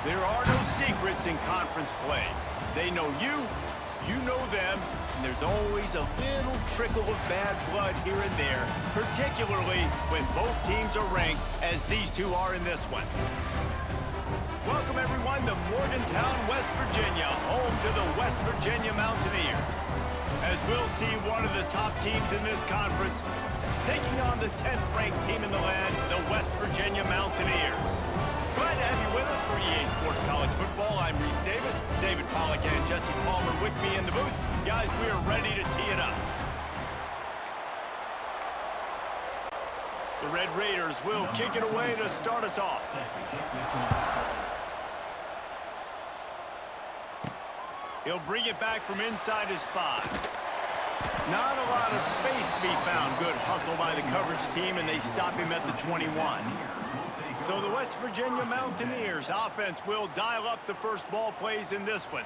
There are no secrets in conference play. They know you, you know them, and there's always a little trickle of bad blood here and there, particularly when both teams are ranked as these two are in this one. Welcome everyone to Morgantown, West Virginia, home to the West Virginia Mountaineers. As we'll see one of the top teams in this conference taking on the 10th ranked team in the land, the West Virginia Mountaineers. Glad to have you with us for EA Sports College Football. I'm Reese Davis, David Pollack and Jesse Palmer with me in the booth. Guys, we are ready to tee it up. The Red Raiders will kick it away to start us off. He'll bring it back from inside his 5. Not a lot of space to be found. Good hustle by the coverage team, and they stop him at the 21. So the West Virginia Mountaineers offense will dial up the first ball plays in this one.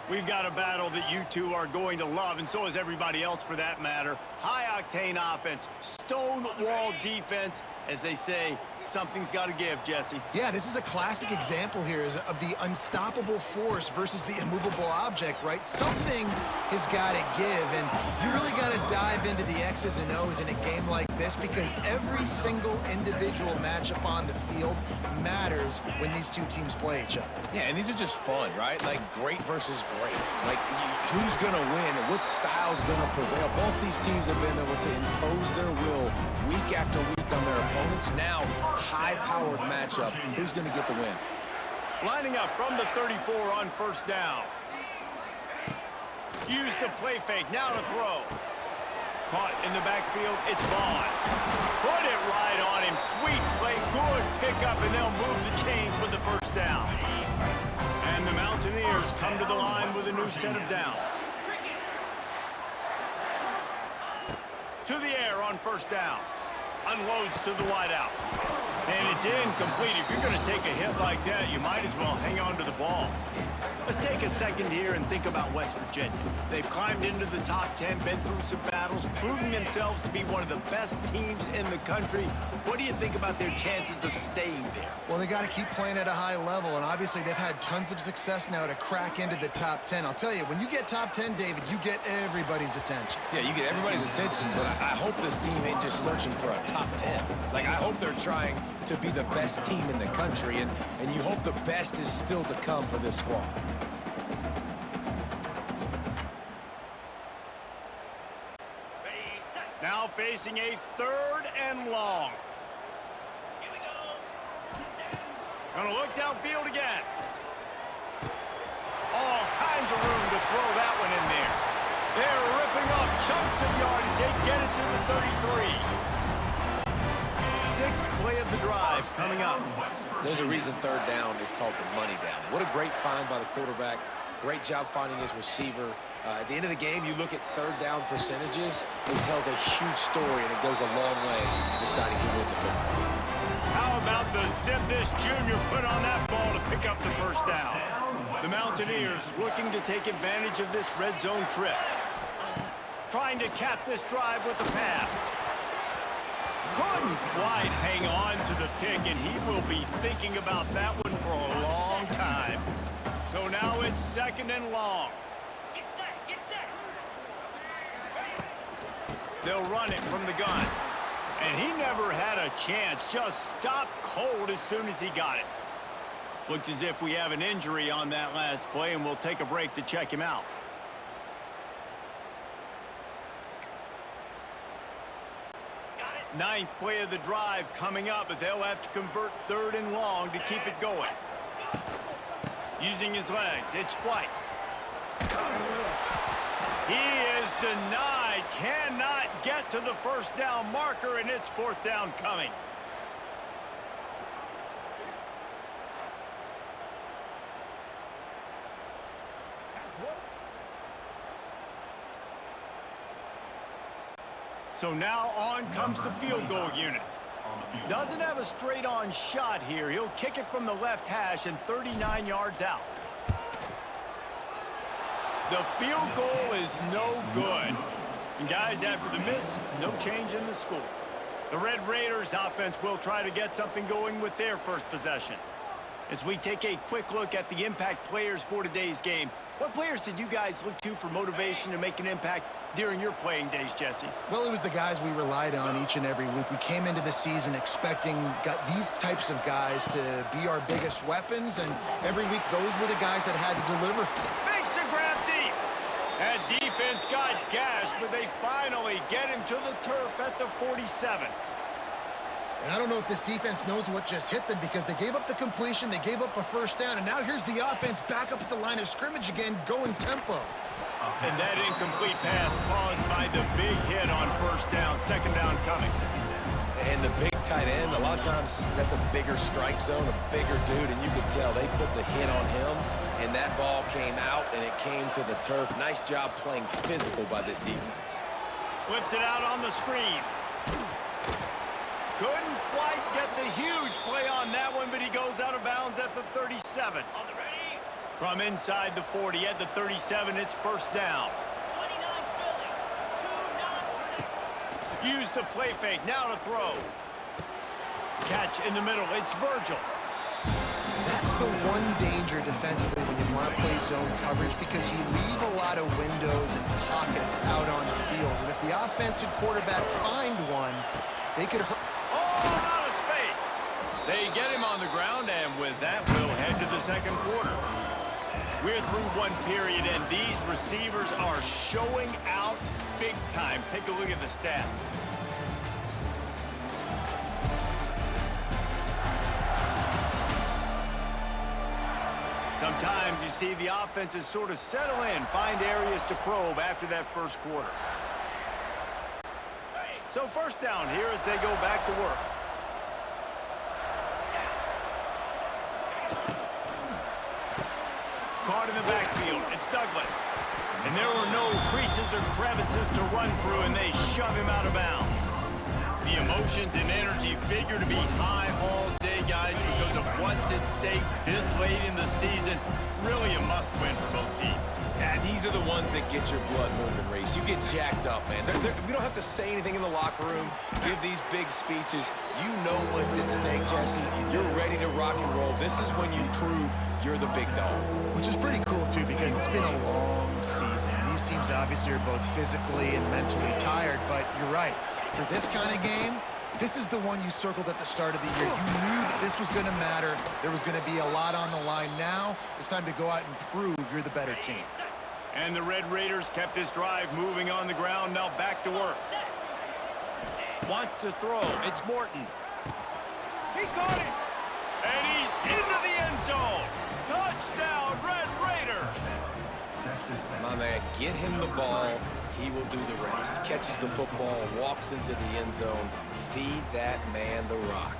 We've got a battle that you two are going to love, and so is everybody else for that matter. High-octane offense, stone-wall defense. As they say, something's got to give, Jesse. Yeah, this is a classic example here of the unstoppable force versus the immovable object, right? Something has got to give, and you really got to dive into the X's and O's in a game like this because every single individual matchup on the field matters when these two teams play each other. Yeah, and these are just fun, right? Like great versus great. Like who's going to win and what style's going to prevail. Both these teams have been able to impose their will week after week on their opponents. Now, high-powered matchup. Who's going to get the win? Lining up from the 34 on first down. Use the play fake. Now to throw. Caught in the backfield. It's Vaughn. Put it right on him. Sweet play. Good pickup, and they'll move the chains with the first down. And the Mountaineers come to the line with a new set of downs. To the air on first down. Unloads to the wideout. And it's incomplete. If you're going to take a hit like that, you might as well hang on to the ball. Let's take a second here and think about West Virginia. They've climbed into the top 10, been through some battles, proving themselves to be one of the best teams in the country. What do you think about their chances of staying there? Well, they got to keep playing at a high level, and obviously they've had tons of success now to crack into the top 10. I'll tell you, when you get top 10, David, you get everybody's attention. Yeah, you get everybody's attention, but I hope this team ain't just searching for a top 10. Like, I hope they're trying to be the best team in the country, and you hope the best is still to come for this squad. Now facing a 3rd and long. Here we go. Gonna look downfield again. All kinds of room to throw that one in there. They're ripping off chunks of yardage. They get it to the 33. 6th play of the drive coming up. There's a reason 3rd down is called the money down. What a great find by the quarterback. Great job finding his receiver. At the end of the game, you look at 3rd down percentages, it tells a huge story, and it goes a long way in deciding who wins a football. How about the zip this junior put on that ball to pick up the first down? The Mountaineers looking to take advantage of this red zone trip. Trying to cap this drive with the pass. Couldn't quite hang on to the pick, and he will be thinking about that one for a long time. So now it's 2nd and long. Get set, get set. They'll run it from the gun. And he never had a chance. Just stopped cold as soon as he got it. Looks as if we have an injury on that last play, and we'll take a break to check him out. Ninth play of the drive coming up, but they'll have to convert 3rd and long to keep it going. Using his legs, it's White. He is denied, cannot get to the first down marker, and it's 4th down coming. So now on comes the field goal unit. Doesn't have a straight-on shot here. He'll kick it from the left hash and 39 yards out. The field goal is no good. And guys, after the miss, no change in the score. The Red Raiders offense will try to get something going with their first possession. As we take a quick look at the impact players for today's game, what players did you guys look to for motivation to make an impact during your playing days, Jesse? Well, it was the guys we relied on each and every week. We came into the season expecting these types of guys to be our biggest weapons, and every week those were the guys that had to deliver. Makes a grab deep. That defense got gashed, but they finally get him to the turf at the 47. And I don't know if this defense knows what just hit them because they gave up the completion, they gave up a first down, and now here's the offense back up at the line of scrimmage again, going tempo. And that incomplete pass caused by the big hit on first down, second down coming. And the big tight end, a lot of times that's a bigger strike zone, a bigger dude, and you could tell they put the hit on him, and that ball came out, and it came to the turf. Nice job playing physical by this defense. Flips it out on the screen. Couldn't quite get the huge play on that one, but he goes out of bounds at the 37. From inside the 40 at the 37, it's first down. Use the play fake, now to throw. Catch in the middle, it's Virgil. That's the one danger defensively when you want to play zone coverage because you leave a lot of windows and pockets out on the field. And if the offensive quarterback find one, they could hurt. Oh, out of space. They get him on the ground, and with that, we'll head to the second quarter. We're through one period, and these receivers are showing out big time. Take a look at the stats. Sometimes you see the offenses sort of settle in, find areas to probe after that first quarter. So first down here as they go back to work. Caught in the backfield, it's Douglas. And there were no creases or crevices to run through, and they shove him out of bounds. The emotions and energy figure to be high all day, guys, because of what's at stake this late in the season. Really a must-win for both teams. Yeah, these are the ones that get your blood moving, Reese. You get jacked up, man. We don't have to say anything in the locker room, give these big speeches. You know what's at stake, Jesse. You're ready to rock and roll. This is when you prove you're the big dog. Which is pretty cool, too, because it's been a long season. These teams obviously are both physically and mentally tired, but you're right. For this kind of game, this is the one you circled at the start of the year. You knew that this was going to matter. There was going to be a lot on the line. Now it's time to go out and prove you're the better team. And the Red Raiders kept this drive moving on the ground. Now back to work. Wants to throw. It's Morton. He caught it. And he's into the end zone. Touchdown, Red Raiders. My man, get him the ball. He will do the rest. Catches the football, walks into the end zone. Feed that man the rock.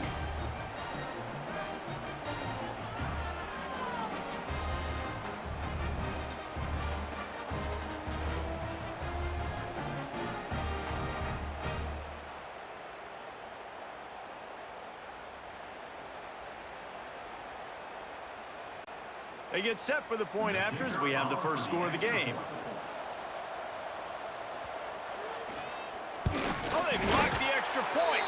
They get set for the point after as we have the first score of the game. Oh, they blocked the extra point.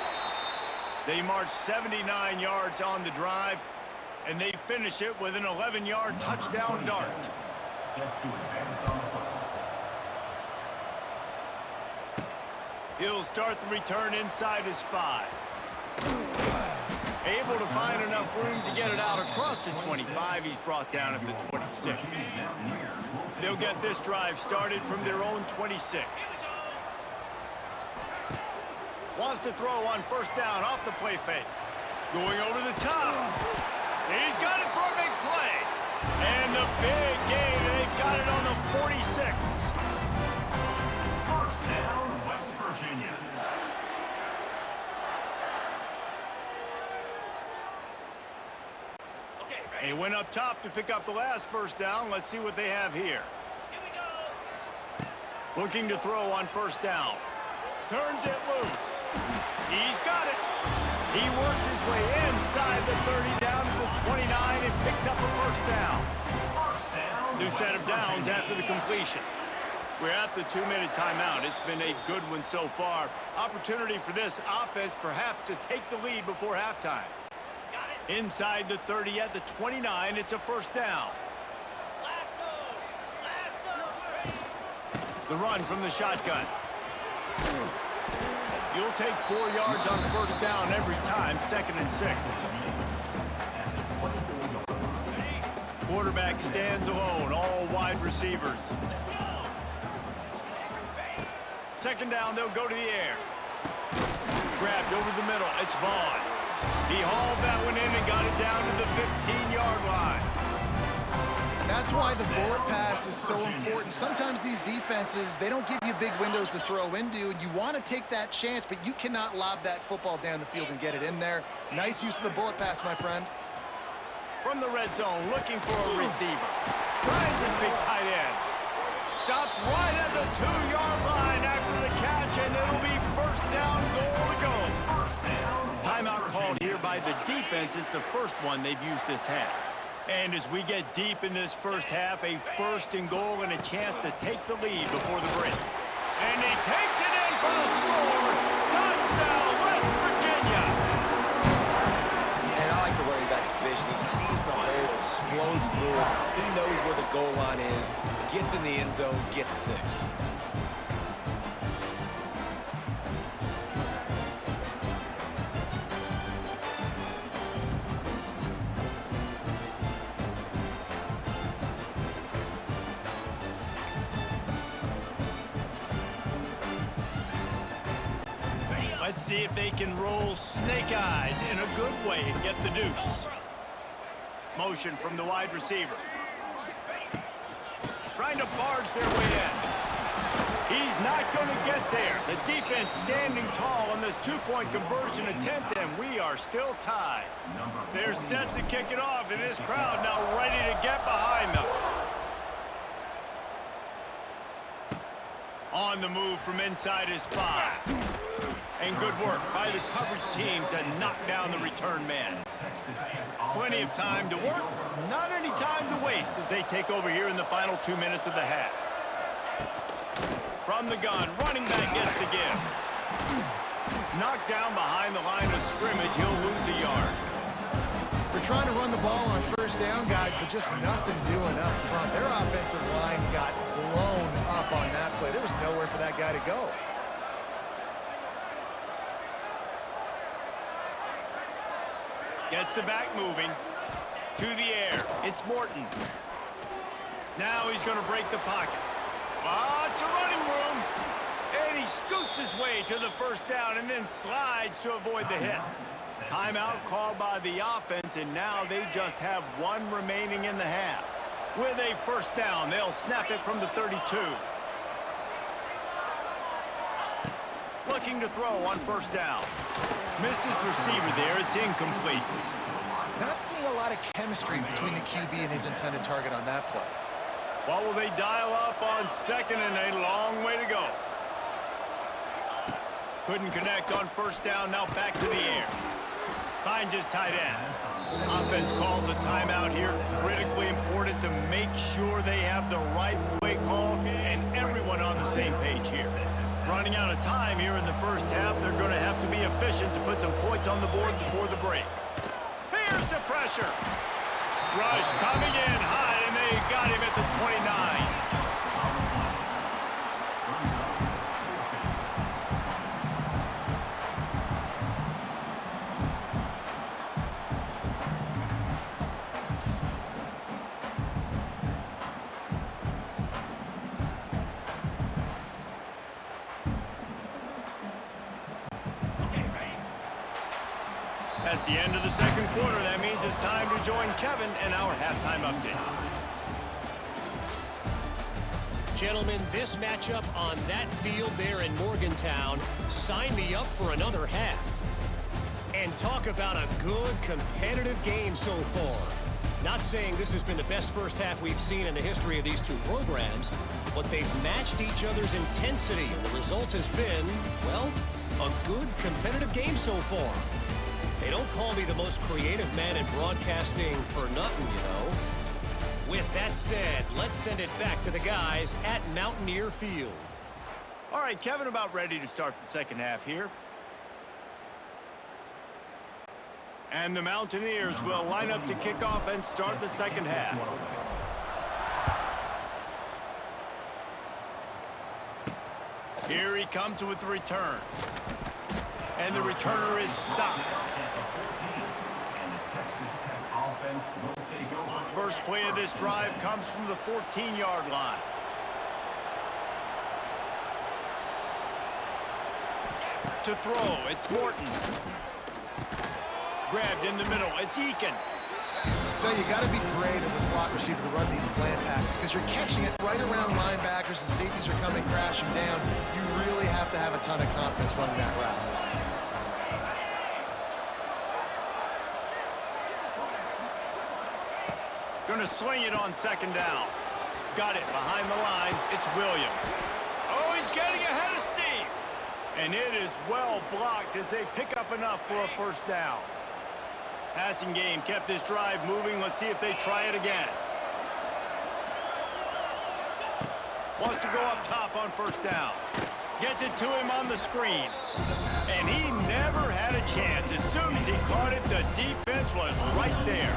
They march 79 yards on the drive, and they finish it with an 11-yard touchdown dart. He'll start the return inside his 5. Able to find enough room to get it out across the 25. He's brought down at the 26. They'll get this drive started from their own 26. Wants to throw on first down off the play fake. Going over the top. He's got it for a big play. And the big gain, and they've got it on the 46. First down, West Virginia. He went up top to pick up the last first down. Let's see what they have here. Looking to throw on first down. Turns it loose. He's got it. He works his way inside the 30 down to the 29 and picks up a first down. New set of downs after the completion. We're at the 2-minute timeout. It's been a good one so far. Opportunity for this offense perhaps to take the lead before halftime. Inside the 30 at the 29, it's a first down. The run from the shotgun. You'll take 4 yards on first down every time, 2nd and 6. Quarterback stands alone, all wide receivers. 2nd down, they'll go to the air. Grabbed over the middle, it's Vaughn. He hauled that one in and got it down to the 15-yard line. That's why the bullet pass is so important. Sometimes these defenses, they don't give you big windows to throw into, and you want to take that chance, but you cannot lob that football down the field and get it in there. Nice use of the bullet pass, my friend. From the red zone, looking for a receiver. Finds his big tight end. Stopped right at the 2-yard line after the catch, and it'll be first down, goal to go. Timeout called here by the defense. It's the first one they've used this half. And as we get deep in this first half, a 1st and goal and a chance to take the lead before the break. And he takes it in for the score. Touchdown, West Virginia. And I like the running back's vision. He sees the hole, explodes through it. He knows where the goal line is, gets in the end zone, gets 6. Let's see if they can roll snake eyes in a good way and get the deuce. Motion from the wide receiver. Trying to barge their way in. He's not going to get there. The defense standing tall on this 2-point conversion attempt, and we are still tied. They're set to kick it off, and this crowd now ready to get behind them. On the move from inside his 5. And good work by the coverage team to knock down the return man. Plenty of time to work, not any time to waste as they take over here in the final 2 minutes of the half. From the gun, running back gets to give. Knocked down behind the line of scrimmage, he'll lose a yard. We're trying to run the ball on first down, guys, but just nothing doing up front. Their offensive line got blown up on that play. There was nowhere for that guy to go. Gets the back moving. To the air. It's Morton. Now he's going to break the pocket. Lots of running room. And he scoots his way to the first down and then slides to avoid the hit. Timeout called by the offense, and now they just have 1 remaining in the half. With a first down, they'll snap it from the 32. Looking to throw on first down. Missed his receiver there. It's incomplete. Not seeing a lot of chemistry between the QB and his intended target on that play. What will they dial up on 2nd and a long way to go? Couldn't connect on first down. Now back to the air. Finds his tight end. Offense calls a timeout here. Critically important to make sure they have the right play call and everyone on the same page here. Running out of time here in the first half. They're going to have to be efficient to put some points on the board before the break. Here's the pressure. Rush coming in high, and they got him at the 29. That's the end of the second quarter. That means it's time to join Kevin and our halftime update. Gentlemen, this matchup on that field there in Morgantown, sign me up for another half. And talk about a good competitive game so far. Not saying this has been the best first half we've seen in the history of these two programs, but they've matched each other's intensity, and the result has been, well, a good competitive game so far. They don't call me the most creative man in broadcasting for nothing, you know. With that said, let's send it back to the guys at Mountaineer Field. All right, Kevin, about ready to start the second half here. And the Mountaineers will line up to kick off and start the second half. Here he comes with the return. And the returner is stopped. First play of this drive comes from the 14-yard line. To throw, it's Morton. Grabbed in the middle, it's Eakin. So you got to be brave as a slot receiver to run these slant passes because you're catching it right around linebackers and safeties are coming crashing down. You really have to have a ton of confidence running that route. Going to swing it on second down. Got it behind the line. It's Williams. Oh, he's getting ahead of steam. And it is well blocked as they pick up enough for a first down. Passing game kept this drive moving. Let's see if they try it again. Wants to go up top on first down. Gets it to him on the screen. And he never had a chance. As soon as he caught it, the defense was right there.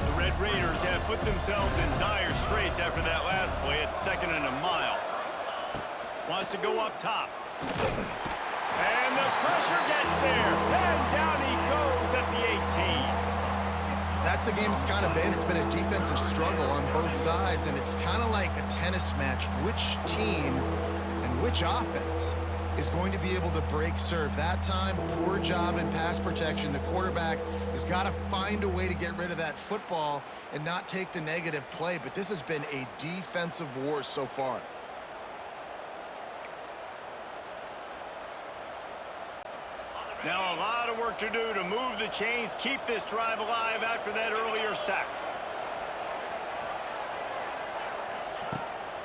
The Red Raiders have put themselves in dire straits after that last play. It's 2nd and a mile. Wants to go up top. And the pressure gets there. And down he goes at the 18. That's the game it's kind of been. It's been a defensive struggle on both sides, and it's kind of like a tennis match. Which team and which offense is going to be able to break serve? That time, poor job in pass protection. The quarterback has got to find a way to get rid of that football and not take the negative play, but this has been a defensive war so far. Now a lot of work to do to move the chains, keep this drive alive after that earlier sack.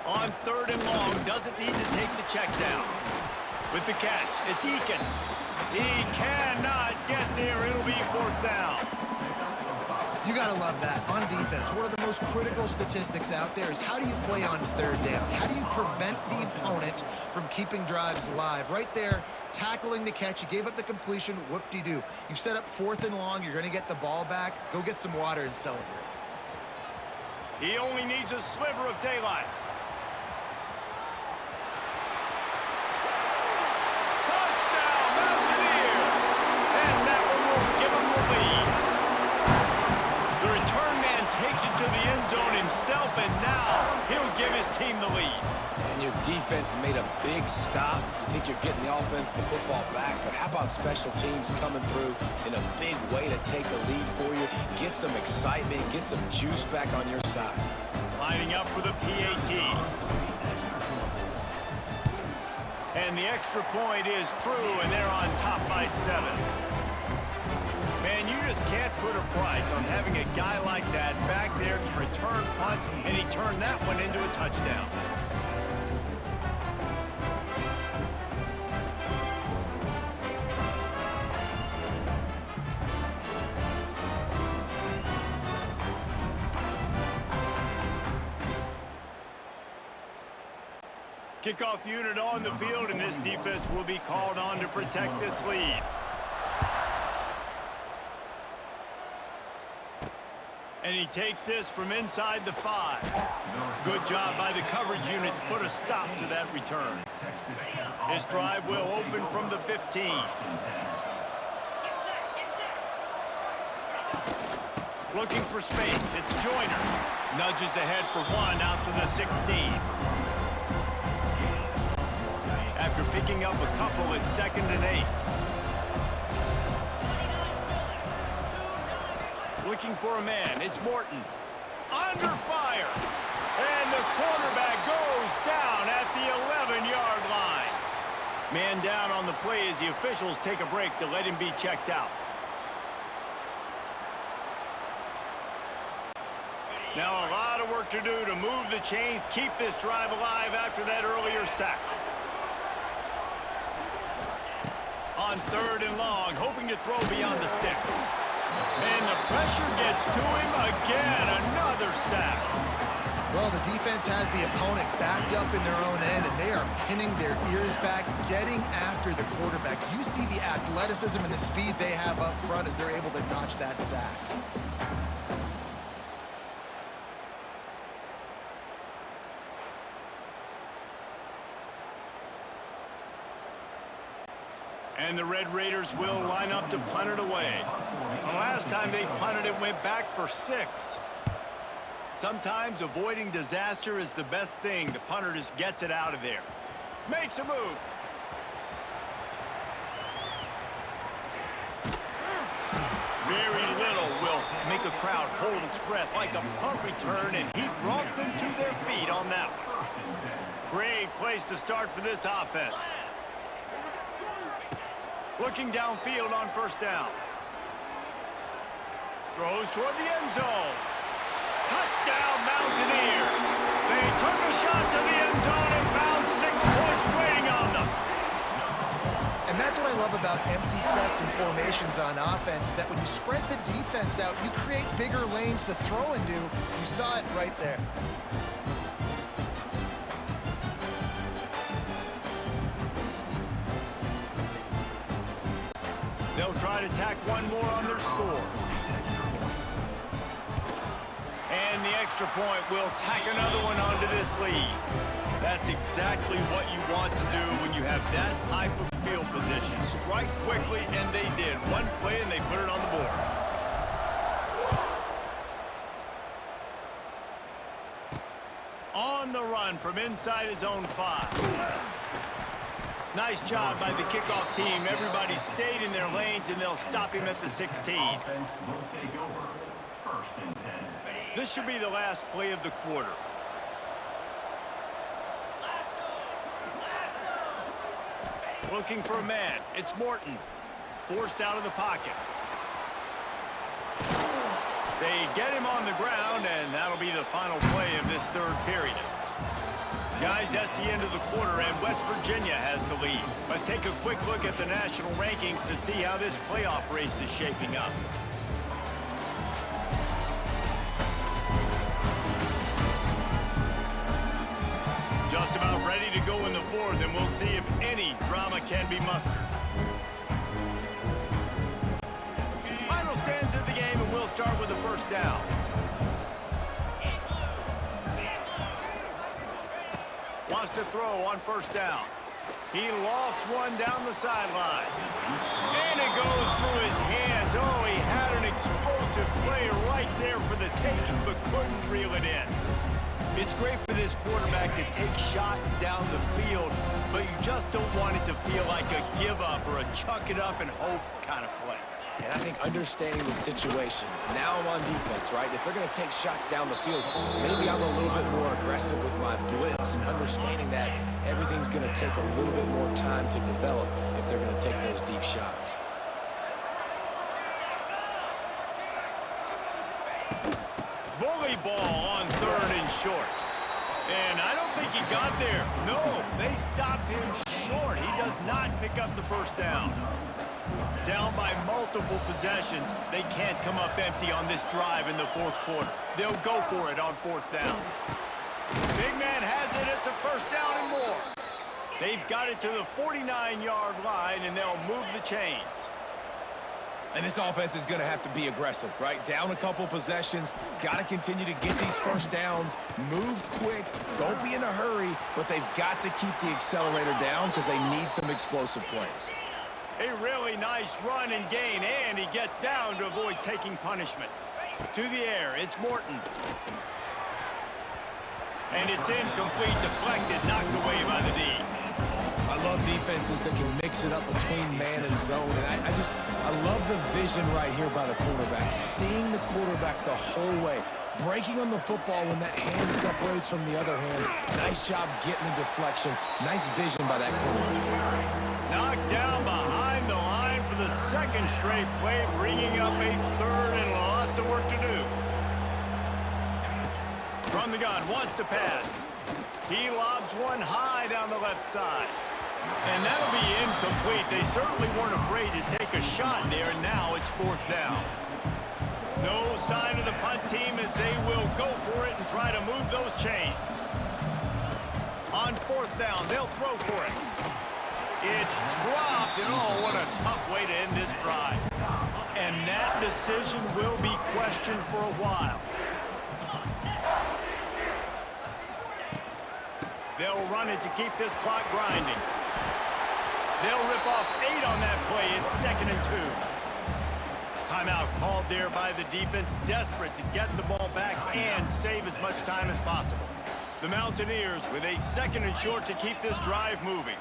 On 3rd and long, doesn't need to take the check down. With the catch, it's Eakin. He cannot get there. It'll be 4th down. You got to love that. On defense, one of the most critical statistics out there is how do you play on 3rd down? How do you prevent the opponent from keeping drives alive? Right there, tackling the catch. You gave up the completion. Whoop-de-doo. You've set up 4th and long. You're going to get the ball back. Go get some water and celebrate. He only needs a sliver of daylight. Touchdown, Mountaineers! And that one will give them the lead. The return man takes it to the end zone himself, and now he'll give his team the lead. And your defense made a big stop. You think you're getting the offense, the football back, but how about special teams coming through in a big way to take the lead for you, get some excitement, get some juice back on your side. Lining up for the PAT. And the extra point is true, and they're on top by 7. Man, you just can't put a price on having a guy like that back there to return punts, and he turned that one into a touchdown. Kickoff unit on the field, and this defense will be called on to protect this lead. And he takes this from inside the 5. Good job by the coverage unit to put a stop to that return. This drive will open from the 15. Looking for space, it's Joyner. Nudges ahead for 1 out to the 16. After picking up a couple, it's 2nd and 8. Looking for a man, it's Morton. Under fire. And the quarterback goes down at the 11-yard line. Man down on the play as the officials take a break to let him be checked out. Now a lot of work to do to move the chains, keep this drive alive after that earlier sack. On 3rd and long, hoping to throw beyond the sticks. And the pressure gets to him again. Another sack. Well, the defense has the opponent backed up in their own end, and they are pinning their ears back, getting after the quarterback. You see the athleticism and the speed they have up front as they're able to notch that sack. And the Red Raiders will line up to punt it away. The last time they punted it went back for 6. Sometimes avoiding disaster is the best thing. The punter just gets it out of there. Makes a move. Very little will make a crowd hold its breath like a punt return, and he brought them to their feet on that one. Great place to start for this offense. Looking downfield on first down. Throws toward the end zone. Touchdown, Mountaineers. They took a shot to the end zone and found 6 points waiting on them. And that's what I love about empty sets and formations on offense, is that when you spread the defense out, you create bigger lanes to throw into. You saw it right there. They'll try to tack one more on their score. And the extra point will tack another one onto this lead. That's exactly what you want to do when you have that type of field position. Strike quickly, and they did. One play, and they put it on the board. On the run from inside his own 5. Nice job by the kickoff team. Everybody stayed in their lanes, and they'll stop him at the 16. Offense will take over. 1st and 10. This should be the last play of the quarter. Looking for a man. It's Morton. Forced out of the pocket. They get him on the ground, and that'll be the final play of this 3rd period. Guys, that's the end of the quarter, and West Virginia has the lead. Let's take a quick look at the national rankings to see how this playoff race is shaping up. Just about ready to go in the 4th, and we'll see if any drama can be mustered. Final stands of the game, and we'll start with the first down. Wants to throw on first down. He lofts one down the sideline. And it goes through his hands. Oh, he had an explosive play right there for the taking, but couldn't reel it in. It's great for this quarterback to take shots down the field, but you just don't want it to feel like a give-up or a chuck it up and hope kind of play. And I think understanding the situation, now I'm on defense, right? If they're going to take shots down the field, maybe I'm a little bit more aggressive with my blitz, understanding that everything's going to take a little bit more time to develop if they're going to take those deep shots. Bully ball on 3rd and short. And I don't think he got there. No, they stopped him short. He does not pick up the first down. Down by multiple possessions, they can't come up empty on this drive in the 4th quarter. They'll go for it on 4th down. Big man has it. It's a first down and more. They've got it to the 49-yard line, and they'll move the chains. And this offense is going to have to be aggressive, right? Down a couple possessions, got to continue to get these first downs, move quick, don't be in a hurry, but they've got to keep the accelerator down because they need some explosive plays. A really nice run and gain, and he gets down to avoid taking punishment. To the air, it's Morton. And it's incomplete, deflected, knocked away by the D. I love defenses that can mix it up between man and zone, and I love the vision right here by the quarterback, seeing the quarterback the whole way, breaking on the football when that hand separates from the other hand. Nice job getting the deflection. Nice vision by that quarterback. Knocked down behind the line for the 2nd straight play, bringing up a 3rd and lots of work to do. From the gun, wants to pass. He lobs one high down the left side. And that'll be incomplete. They certainly weren't afraid to take a shot there, and now it's 4th down. No sign of the punt team as they will go for it and try to move those chains. On 4th down, they'll throw for it. It's dropped, and oh, what a tough way to end this drive. And that decision will be questioned for a while. They'll run it to keep this clock grinding. They'll rip off 8 on that play. It's 2nd and 2. Timeout called there by the defense, desperate to get the ball back and save as much time as possible. The Mountaineers with a 2nd and short to keep this drive moving.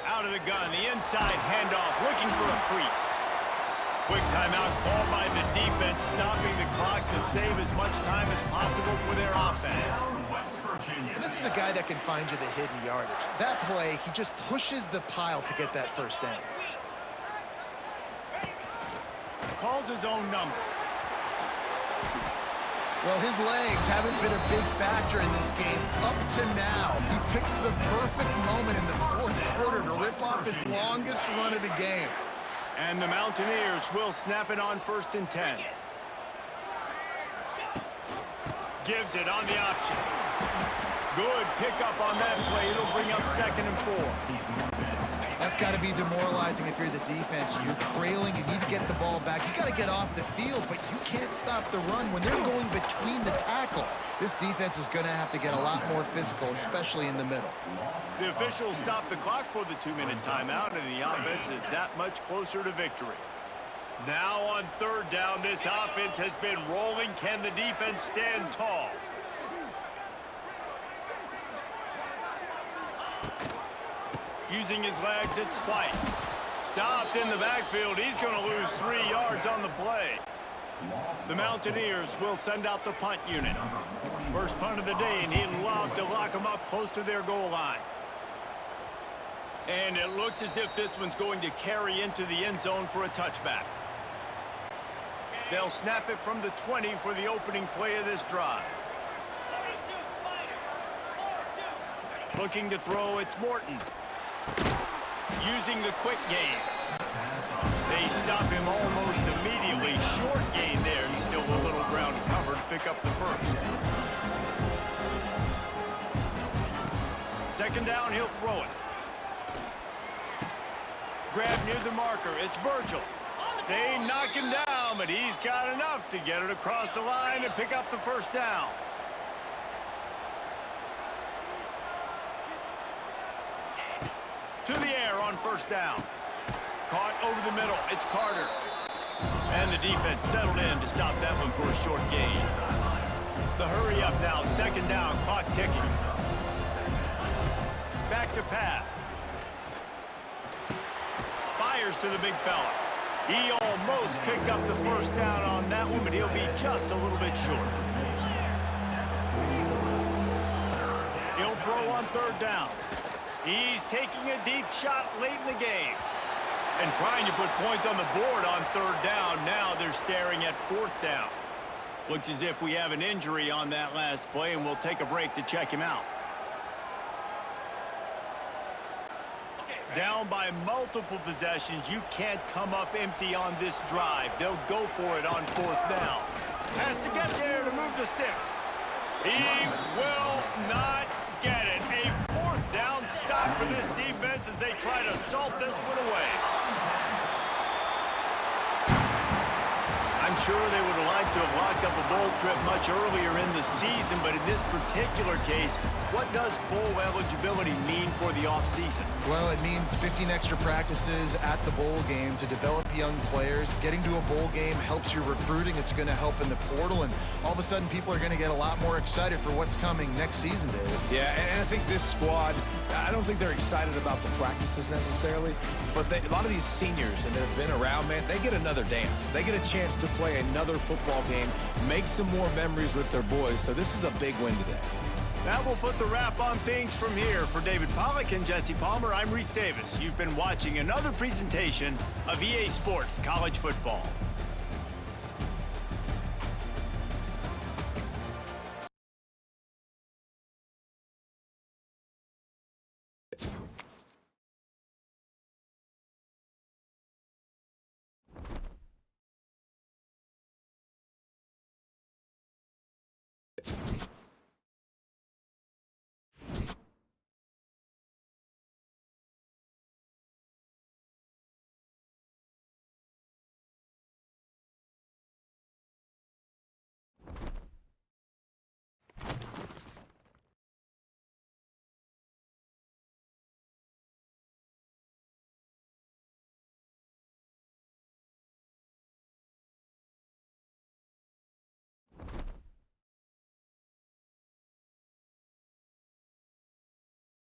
Out of the gun, the inside handoff, looking for a crease. Quick timeout called by the defense, stopping the clock to save as much time as possible for their offense. And this is a guy that can find you the hidden yardage. That play, he just pushes the pile to get that first down. Calls his own number. Well, his legs haven't been a big factor in this game up to now. He picks the perfect moment in the 4th quarter to rip off his longest run of the game. And the Mountaineers will snap it on 1st and 10. Gives it on the option. Good pickup on that play. It'll bring up 2nd and 4. That's got to be demoralizing if you're the defense. You're trailing. You need to get the ball back. You got to get off the field, but you can't stop the run when they're going between the tackles. This defense is going to have to get a lot more physical, especially in the middle. The officials stop the clock for the 2-minute timeout, and the offense is that much closer to victory. Now on 3rd down, this offense has been rolling. Can the defense stand tall? Using his legs, it's White. Stopped in the backfield. He's going to lose 3 yards on the play. The Mountaineers will send out the punt unit. First punt of the day, and he'd love to lock them up close to their goal line. And it looks as if this one's going to carry into the end zone for a touchback. They'll snap it from the 20 for the opening play of this drive. Looking to throw, it's Morton. Using the quick game. They stop him almost immediately. Short gain there, and still a little ground to cover to pick up the first. 2nd down, he'll throw it. Grab near the marker, it's Virgil. They knock him down, but he's got enough to get it across the line and pick up the first down. To the air on 1st down. Caught over the middle. It's Carter. And the defense settled in to stop that one for a short gain. The hurry up now. 2nd down. Clock ticking. Back to pass. Fires to the big fella. He almost picked up the first down on that one, but he'll be just a little bit short. He'll throw on 3rd down. He's taking a deep shot late in the game. And trying to put points on the board on 3rd down. Now they're staring at 4th down. Looks as if we have an injury on that last play, and we'll take a break to check him out. Down by multiple possessions. You can't come up empty on this drive. They'll go for it on 4th down. Has to get there to move the sticks. He will not get it. A 4th down stop for this defense as they try to salt this one away. I'm sure they would have liked to have locked up a bowl trip much earlier in the season, but in this particular case, what does bowl eligibility mean for the offseason? Well, it means 15 extra practices at the bowl game to develop young players. Getting to a bowl game helps your recruiting. It's going to help in the portal, and all of a sudden people are going to get a lot more excited for what's coming next season, David. Yeah, and I think this squad, I don't think they're excited about the practices necessarily, but a lot of these seniors that have been around, man, they get another dance. They get a chance to play another football game, make some more memories with their boys, so this is a big win today. That will put the wrap on things from here. For David Pollack and Jesse Palmer, I'm Reese Davis. You've been watching another presentation of EA Sports College Football.